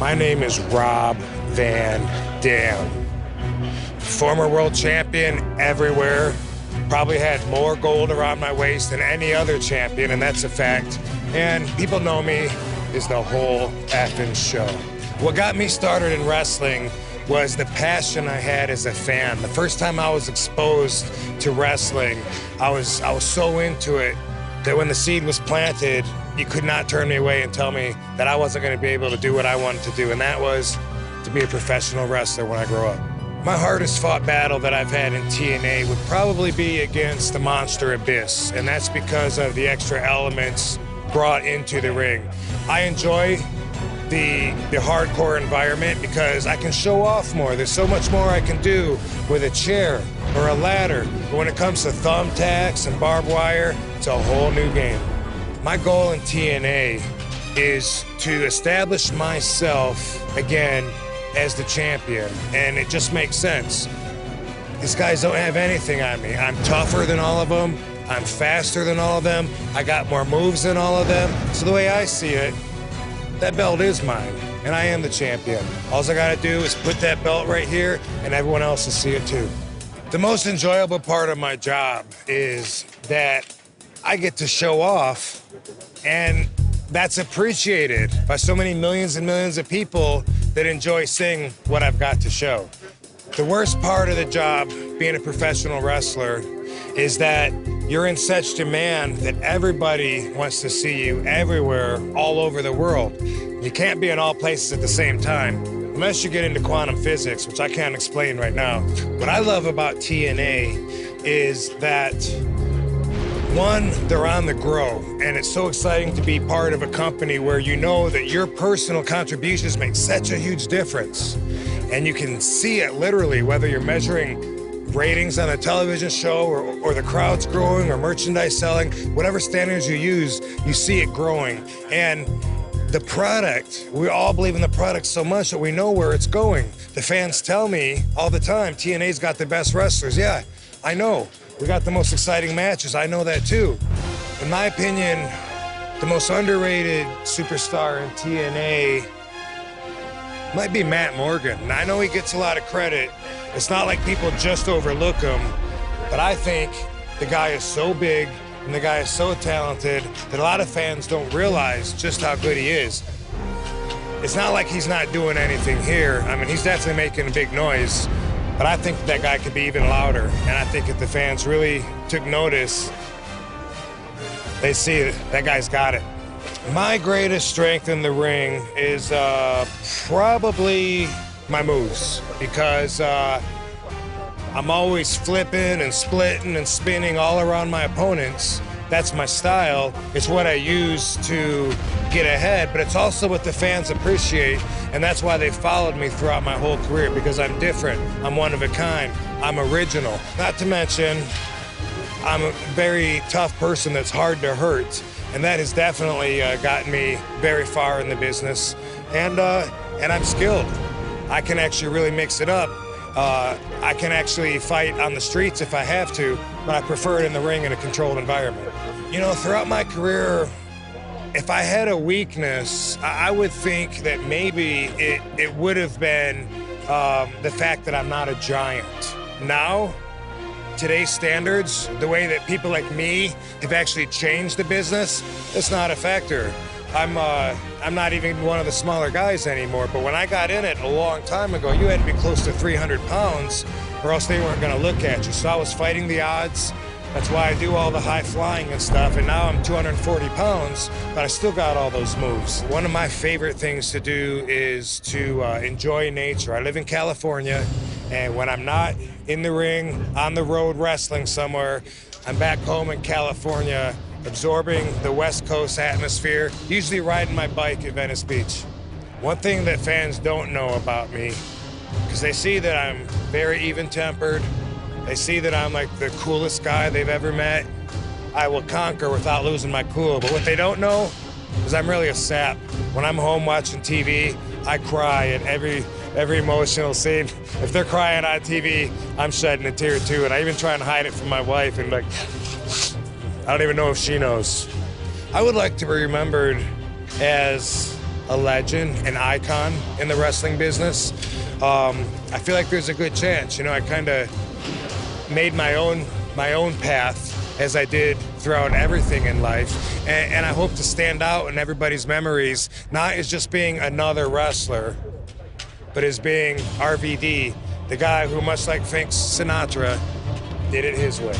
My name is Rob Van Dam. Former world champion everywhere. Probably had more gold around my waist than any other champion, and that's a fact. And people know me is the whole effing show. What got me started in wrestling was the passion I had as a fan. The first time I was exposed to wrestling, I was so into it that when the seed was planted, you could not turn me away and tell me that I wasn't going to be able to do what I wanted to do, and that was to be a professional wrestler when I grow up. My hardest fought battle that I've had in TNA would probably be against the Monster Abyss, and that's because of the extra elements brought into the ring. I enjoy the hardcore environment because I can show off more. There's so much more I can do with a chair or a ladder. But when it comes to thumbtacks and barbed wire, it's a whole new game. My goal in TNA is to establish myself again as the champion, and it just makes sense. These guys don't have anything on me. I'm tougher than all of them. I'm faster than all of them. I got more moves than all of them. So the way I see it, that belt is mine, and I am the champion. All I gotta do is put that belt right here, and everyone else will see it too. The most enjoyable part of my job is that I get to show off, and that's appreciated by so many millions and millions of people that enjoy seeing what I've got to show. The worst part of the job, being a professional wrestler, is that you're in such demand that everybody wants to see you everywhere, all over the world. You can't be in all places at the same time, unless you get into quantum physics, which I can't explain right now. What I love about TNA is that, one, they're on the grow, and it's so exciting to be part of a company where you know that your personal contributions make such a huge difference. And you can see it literally, whether you're measuring ratings on a television show or the crowd's growing or merchandise selling, whatever standards you use, you see it growing. And the product, we all believe in the product so much that we know where it's going. The fans tell me all the time, TNA's got the best wrestlers. Yeah, I know. We got the most exciting matches. I know that too. In my opinion, the most underrated superstar in TNA might be Matt Morgan. And I know he gets a lot of credit. It's not like people just overlook him, but I think the guy is so big and the guy is so talented that a lot of fans don't realize just how good he is. It's not like he's not doing anything here. I mean, he's definitely making a big noise, but I think that guy could be even louder. And I think if the fans really took notice, they see it. That guy's got it. My greatest strength in the ring is probably my moves, because I'm always flipping and splitting and spinning all around my opponents. That's my style. It's what I use to get ahead, but it's also what the fans appreciate, and that's why they followed me throughout my whole career, because I'm different. I'm one of a kind. I'm original. Not to mention, I'm a very tough person that's hard to hurt, and that has definitely gotten me very far in the business, and I'm skilled. I can actually really mix it up. I can actually fight on the streets if I have to, but I prefer it in the ring in a controlled environment. You know, throughout my career, if I had a weakness, I would think that maybe it would have been the fact that I'm not a giant. Now, today's standards, the way that people like me have actually changed the business, it's not a factor. I'm not even one of the smaller guys anymore, but when I got in it a long time ago, you had to be close to 300 pounds or else they weren't gonna look at you. So I was fighting the odds. That's why I do all the high flying and stuff, and now I'm 240 pounds, but I still got all those moves. One of my favorite things to do is to enjoy nature. I live in California, and when I'm not in the ring, on the road wrestling somewhere, I'm back home in California, absorbing the West Coast atmosphere, usually riding my bike at Venice Beach. One thing that fans don't know about me, because they see that I'm very even-tempered, they see that I'm like the coolest guy they've ever met. I will conquer without losing my cool, but what they don't know is I'm really a sap. When I'm home watching TV, I cry at every emotional scene. If they're crying on TV, I'm shedding a tear too, and I even try and hide it from my wife, and like, I don't even know if she knows. I would like to be remembered as a legend, an icon in the wrestling business, I feel like there's a good chance. You know, I kind of made my own path as I did throughout everything in life, and I hope to stand out in everybody's memories, not as just being another wrestler, but as being RVD, the guy who, much like Frank Sinatra, did it his way.